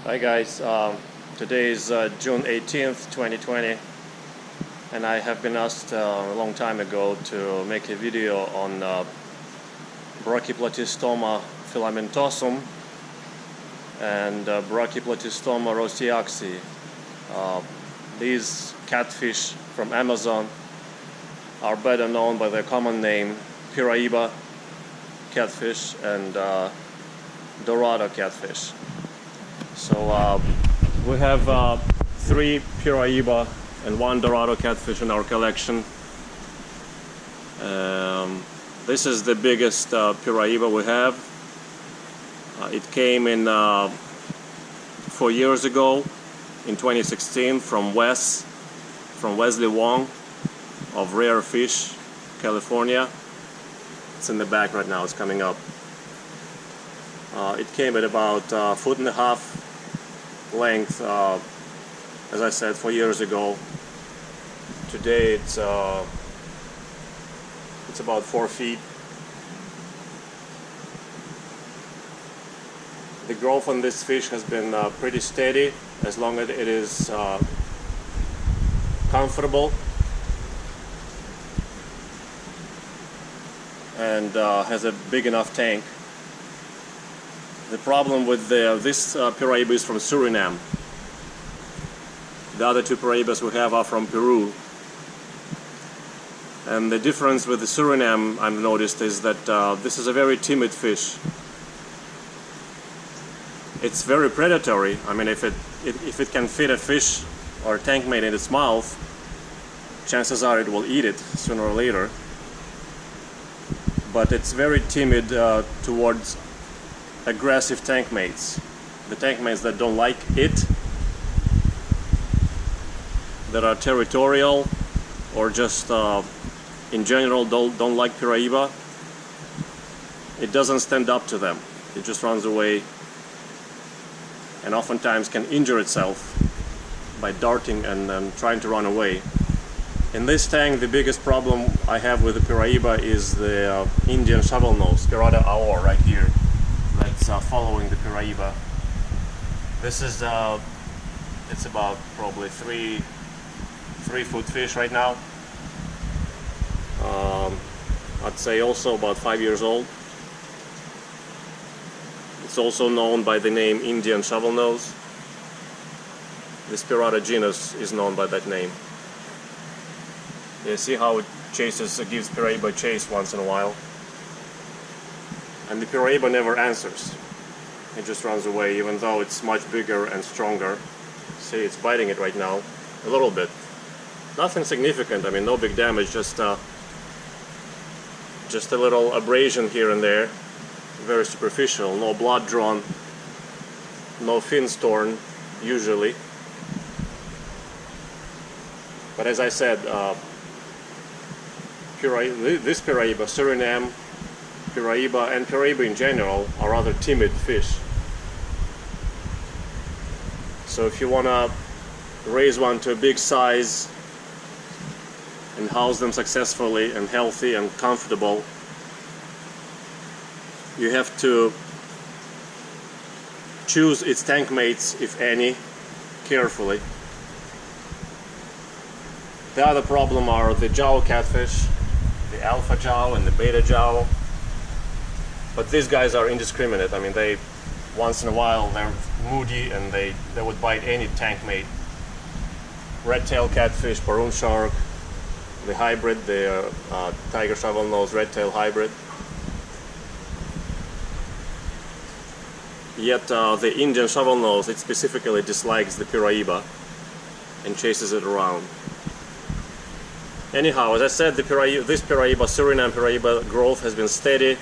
Hi guys, today is June 18th, 2020, and I have been asked a long time ago to make a video on Brachyplatystoma filamentosum and Brachyplatystoma rousseauxii. These catfish from Amazon are better known by their common name piraiba catfish and dorado catfish. So we have 3 piraiba and 1 dorado catfish in our collection. This is the biggest piraiba we have. It came in 4 years ago in 2016 from Wesley Wong of Rare Fish, California. It's in the back right now, it's coming up. It came at about 1.5 feet length, as I said, 4 years ago. Today it's about 4 feet. The growth on this fish has been pretty steady as long as it is comfortable and has a big enough tank. The problem with this piraiba is from Suriname. The other 2 piraibas we have are from Peru. And the difference with the Suriname, I've noticed, is that this is a very timid fish. It's very predatory. I mean, if it can fit a fish or a tank mate in its mouth, chances are it will eat it sooner or later. But it's very timid towards aggressive tank mates. The tank mates that don't like it, that are territorial, or just in general don't like piraiba, it doesn't stand up to them. It just runs away and oftentimes can injure itself by darting and trying to run away. In this tank, the biggest problem I have with the piraiba is the Indian shovelnose, Dorado right here. That's following the piraiba. This is it's about probably 3 foot fish right now. I'd say also about 5 years old. It's also known by the name Indian shovelnose. This pirata genus is known by that name. You see how it gives piraiba a chase once in a while. And the piraiba never answers. It just runs away, even though it's much bigger and stronger. See, it's biting it right now, a little bit. Nothing significant, I mean, no big damage, just a little abrasion here and there. Very superficial, no blood drawn, no fins torn, usually. But as I said, this piraiba, Suriname, piraiba and piraiba in general are rather timid fish. So if you want to raise one to a big size and house them successfully and healthy and comfortable, you have to choose its tank mates, if any, carefully. The other problem are the Jaw catfish, the alpha Jaw and the beta Jaw. But these guys are indiscriminate. I mean, they once in a while they're moody and they would bite any tank mate. Red-tailed catfish, Maroon shark, the hybrid, the tiger shovelnose red-tail hybrid. Yet the Indian shovelnose, it specifically dislikes the piraiba and chases it around. Anyhow, as I said, this piraiba, Suriname piraiba, growth has been steady.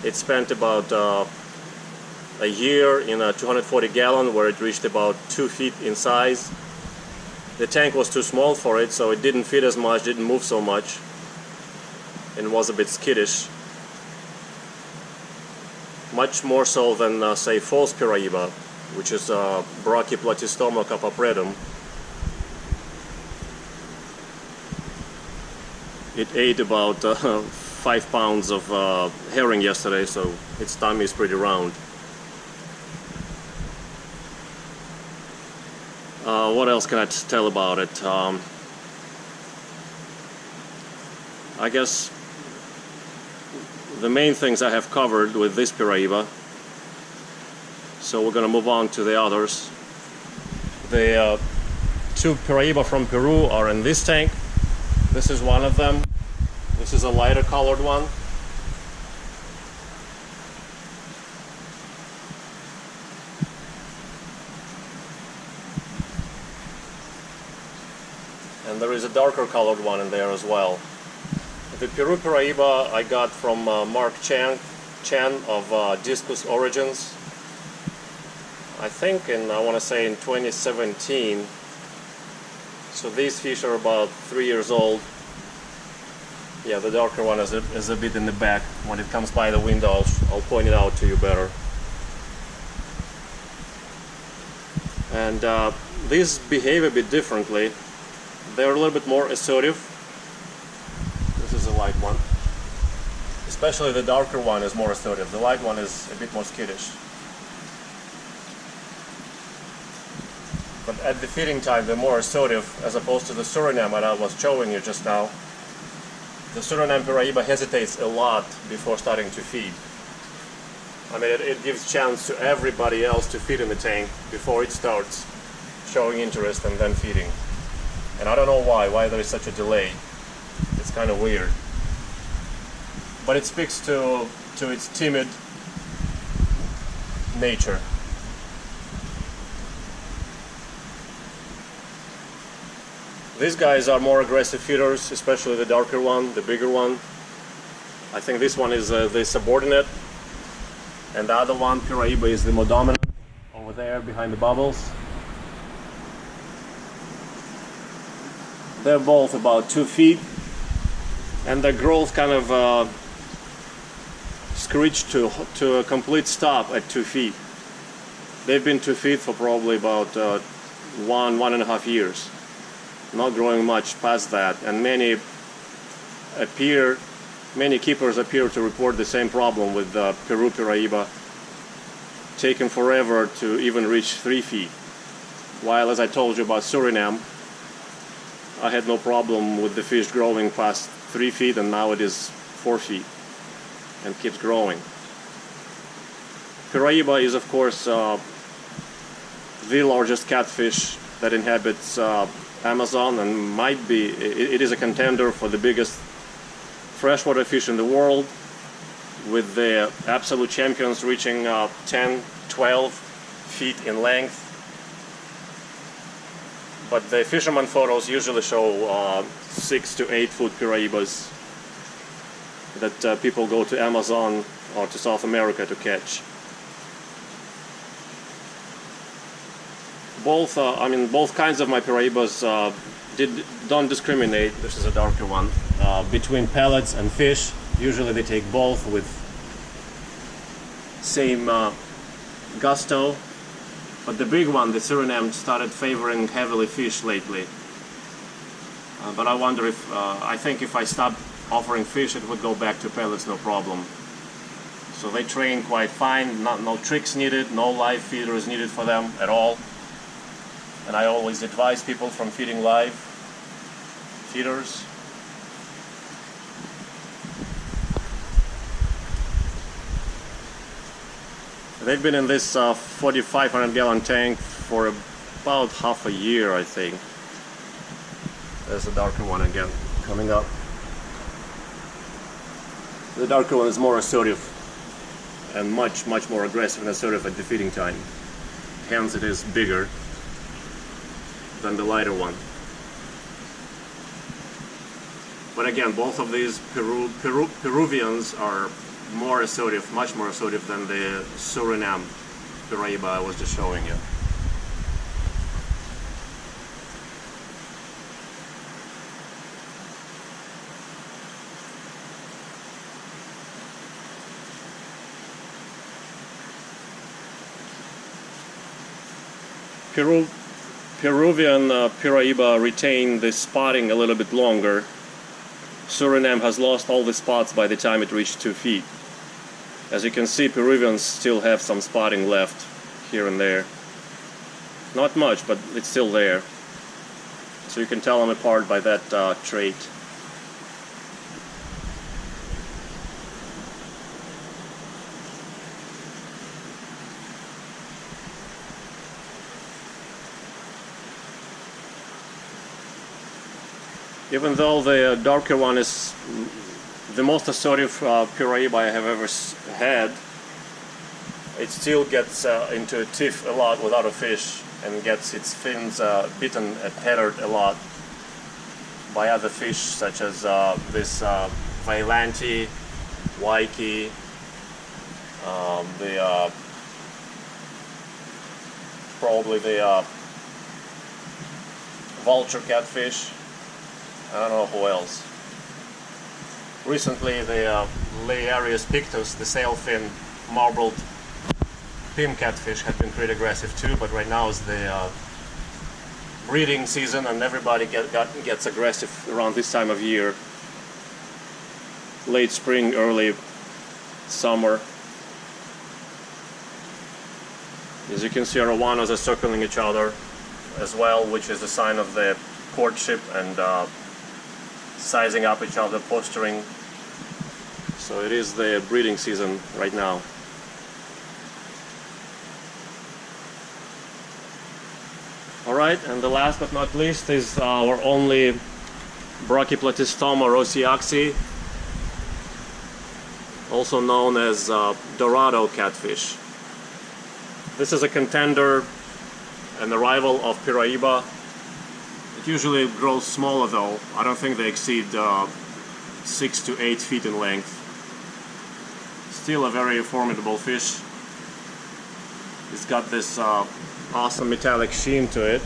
It spent about a year in a 240 gallon where it reached about 2 feet in size. The tank was too small for it, so it didn't feed as much, didn't move so much, and was a bit skittish. Much more so than, say, false piraiba, which is Brachyplatystoma capapredum. It ate about 5 pounds of herring yesterday, so its tummy is pretty round. What else can I tell about it? I guess the main things I have covered with this piraiba. So we're gonna move on to the others. The two piraiba from Peru are in this tank. This is one of them. This is a lighter colored one. And there is a darker colored one in there as well. The Peru piraiba I got from Mark Chan of Discus Origins. I think I want to say in 2017. So these fish are about 3 years old. Yeah, the darker one is a bit in the back. When it comes by the window, I'll point it out to you better. And these behave a bit differently. They're a little bit more assertive. This is a light one. Especially the darker one is more assertive. The light one is a bit more skittish. But at the feeding time, they're more assertive as opposed to the Suriname that I was showing you just now. The Suriname piraiba hesitates a lot before starting to feed. I mean, it gives chance to everybody else to feed in the tank before it starts showing interest and then feeding. And I don't know why there is such a delay. It's kind of weird. But it speaks to its timid nature. These guys are more aggressive feeders, especially the darker one, the bigger one. I think this one is the subordinate, and the other one, piraiba, is the more dominant, over there behind the bubbles. They're both about 2 feet, and their growth kind of screeched to a complete stop at 2 feet. They've been 2 feet for probably about 1.5 years. Not growing much past that, and many keepers appear to report the same problem with the Peru piraiba, taking forever to even reach 3 feet. While, as I told you about Suriname, I had no problem with the fish growing past 3 feet, and now it is 4 feet and keeps growing. Piraiba is, of course, the largest catfish that inhabits Amazon, and might be, it is a contender for the biggest freshwater fish in the world, with the absolute champions reaching 10, 12 feet in length. But the fisherman photos usually show 6 to 8 foot piraibas that people go to Amazon or to South America to catch. Both kinds of my piraibas don't discriminate. This is a darker one, between pellets and fish. Usually they take both with same gusto. But the big one, the Suriname, started favoring heavily fish lately. But I wonder if, I think if I stopped offering fish, it would go back to pellets, no problem. So they train quite fine, no tricks needed, no live feeders needed for them at all. And I always advise people from feeding live feeders. They've been in this 4,500 gallon tank for about half a year, I think. There's a darker one again coming up. The darker one is more assertive and much more aggressive and assertive at the feeding time. Hence it is bigger than the lighter one. But again, both of these Peruvians are more assertive, much more assertive than the Suriname piraiba I was just showing you. Peruvian piraiba retain the spotting a little bit longer. Suriname has lost all the spots by the time it reached 2 feet. As you can see, Peruvians still have some spotting left here and there. Not much, but it's still there. So you can tell them apart by that trait. Even though the darker one is the most assertive piraiba I have ever had, it still gets into a tiff a lot without a fish and gets its fins bitten and headed a lot by other fish such as this Vailante, Waikiki, probably the vulture catfish. I don't know who else. Recently the Leiarius pictus, the sailfin marbled pim catfish, had been pretty aggressive too, but right now is the breeding season and everybody gets aggressive around this time of year. Late spring, early summer. As you can see, arowanas are circling each other as well, which is a sign of the courtship and sizing up each other, posturing. So it is the breeding season right now. Alright, and the last but not least is our only Brachyplatystoma rousseauxii, also known as dorado catfish. This is a contender and a rival of piraiba. It usually grows smaller though. I don't think they exceed 6 to 8 feet in length. Still a very formidable fish. It's got this awesome metallic sheen to it.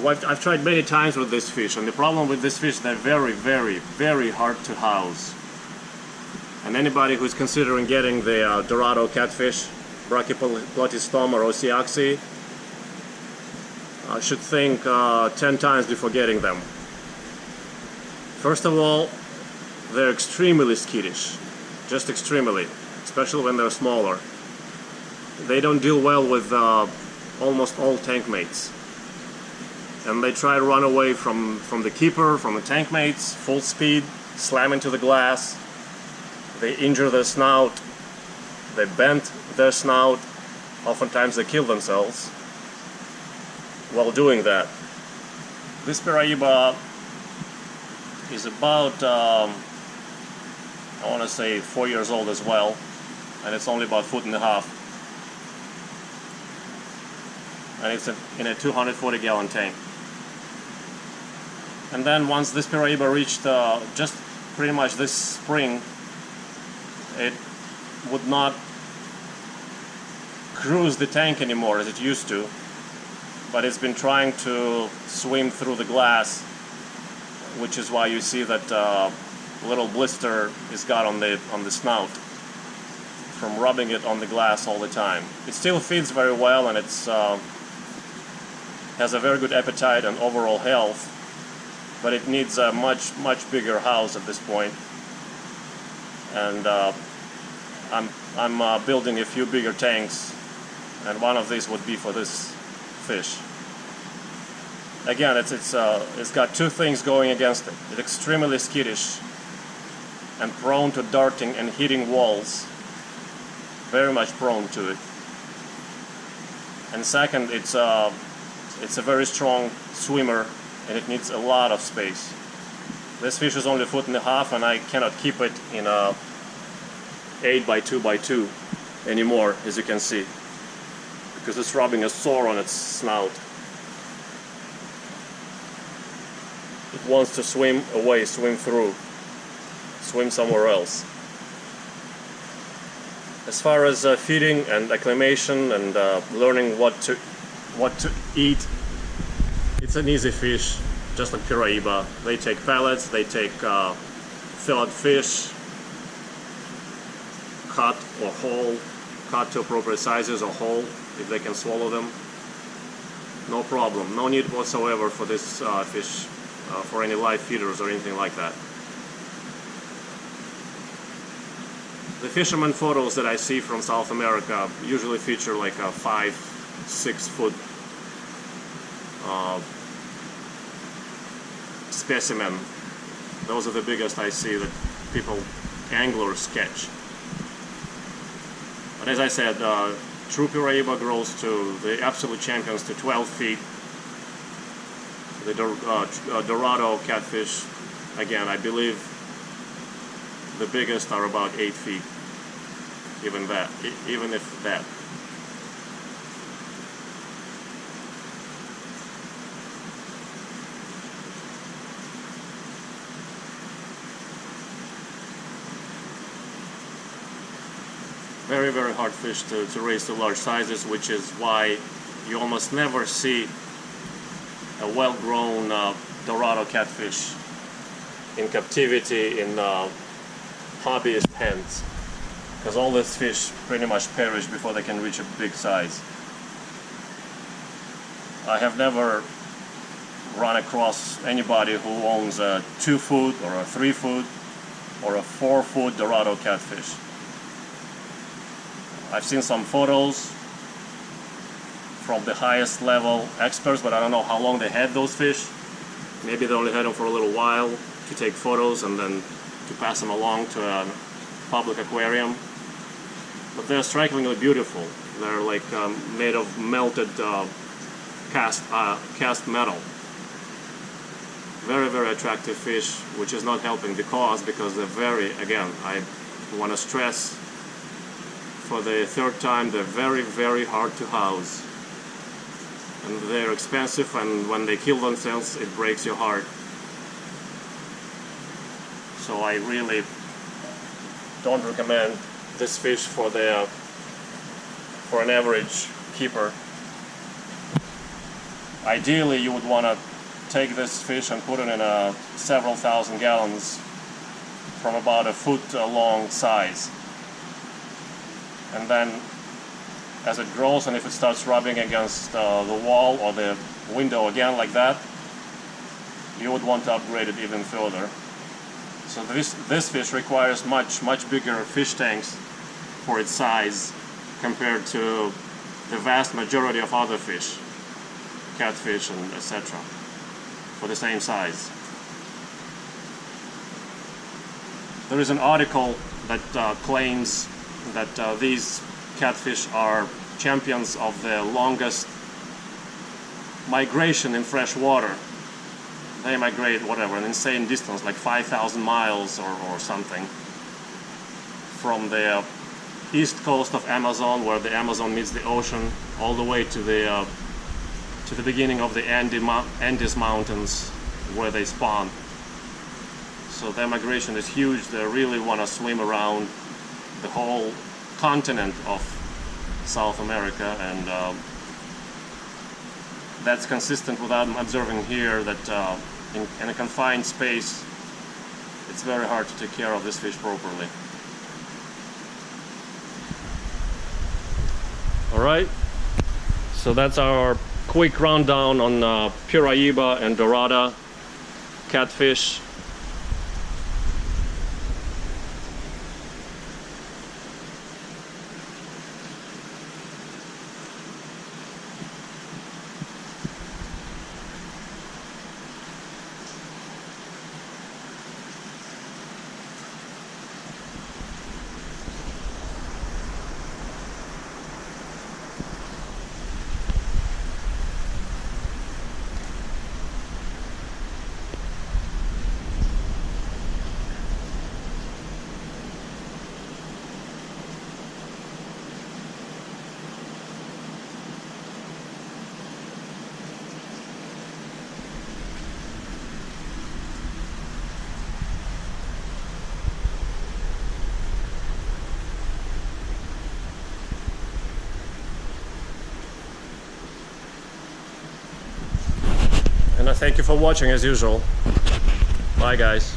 I've tried many times with this fish, and the problem with this fish, they're very, very, very hard to house. And anybody who's considering getting the dorado catfish, Brachyplatystoma rousseauxii, should think 10 times before getting them. First of all, they're extremely skittish, just extremely, especially when they're smaller. They don't deal well with almost all tank mates. And they try to run away from the keeper, from the tank mates, full speed, slam into the glass. They injure their snout, they bend their snout, oftentimes they kill themselves while doing that. This piraiba is about, I want to say 4 years old as well, and it's only about 1.5 feet. And it's in a 240 gallon tank. And then once this piraiba reached just pretty much this spring, it would not cruise the tank anymore as it used to, but it's been trying to swim through the glass, which is why you see that little blister it's got on the snout from rubbing it on the glass all the time. It still feeds very well, and it's has a very good appetite and overall health, but it needs a much bigger house at this point. And I'm building a few bigger tanks, and one of these would be for this fish. Again, it's got two things going against it. It's extremely skittish and prone to darting and hitting walls, very much prone to it. And second, it's a very strong swimmer, and it needs a lot of space. This fish is only 1.5 feet, and I cannot keep it in a 8 by 2 by 2 anymore, as you can see, because it's rubbing a sore on its snout. It wants to swim away, swim through, swim somewhere else. As far as feeding and acclimation and learning what to eat, it's an easy fish, just like piraiba. They take pellets, they take fillet fish, cut or whole, cut to appropriate sizes or whole, if they can swallow them. No problem, no need whatsoever for this fish, for any live feeders or anything like that. The fisherman photos that I see from South America usually feature like a 5-6 foot specimen. Those are the biggest I see that people, anglers, catch. But as I said, true piraiba grows to the absolute champions to 12 feet. The dorado catfish, again, I believe the biggest are about 8 feet, even if that. Very, very hard fish to raise to large sizes, which is why you almost never see a well-grown dorado catfish in captivity in hobbyist hands, because all these fish pretty much perish before they can reach a big size. I have never run across anybody who owns a 2 foot or a 3 foot or a 4 foot dorado catfish. I've seen some photos from the highest level experts, but I don't know how long they had those fish. Maybe they only had them for a little while to take photos and then to pass them along to a public aquarium. But they're strikingly beautiful. They're like made of melted cast metal. Very, very attractive fish, which is not helping the cause because they're very, again, I want to stress for the third time, they're very, very hard to house. And they're expensive, and when they kill themselves, it breaks your heart. So I really don't recommend this fish for an average keeper. Ideally, you would want to take this fish and put it in several thousand gallons from about a foot long size. And then as it grows, and if it starts rubbing against the wall or the window again like that, you would want to upgrade it even further. So this fish requires much bigger fish tanks for its size compared to the vast majority of other fish, catfish and etc., for the same size. There is an article that claims that these catfish are champions of the longest migration in fresh water. They migrate, whatever, an insane distance, like 5,000 miles or something, from the east coast of Amazon, where the Amazon meets the ocean, all the way to the beginning of the Andes Mountains, where they spawn. So their migration is huge. They really want to swim around the whole continent of South America, and that's consistent with what I'm observing here, that in a confined space it's very hard to take care of this fish properly. Alright, so that's our quick rundown on piraiba and dorada catfish. And I thank you for watching as usual. Bye guys.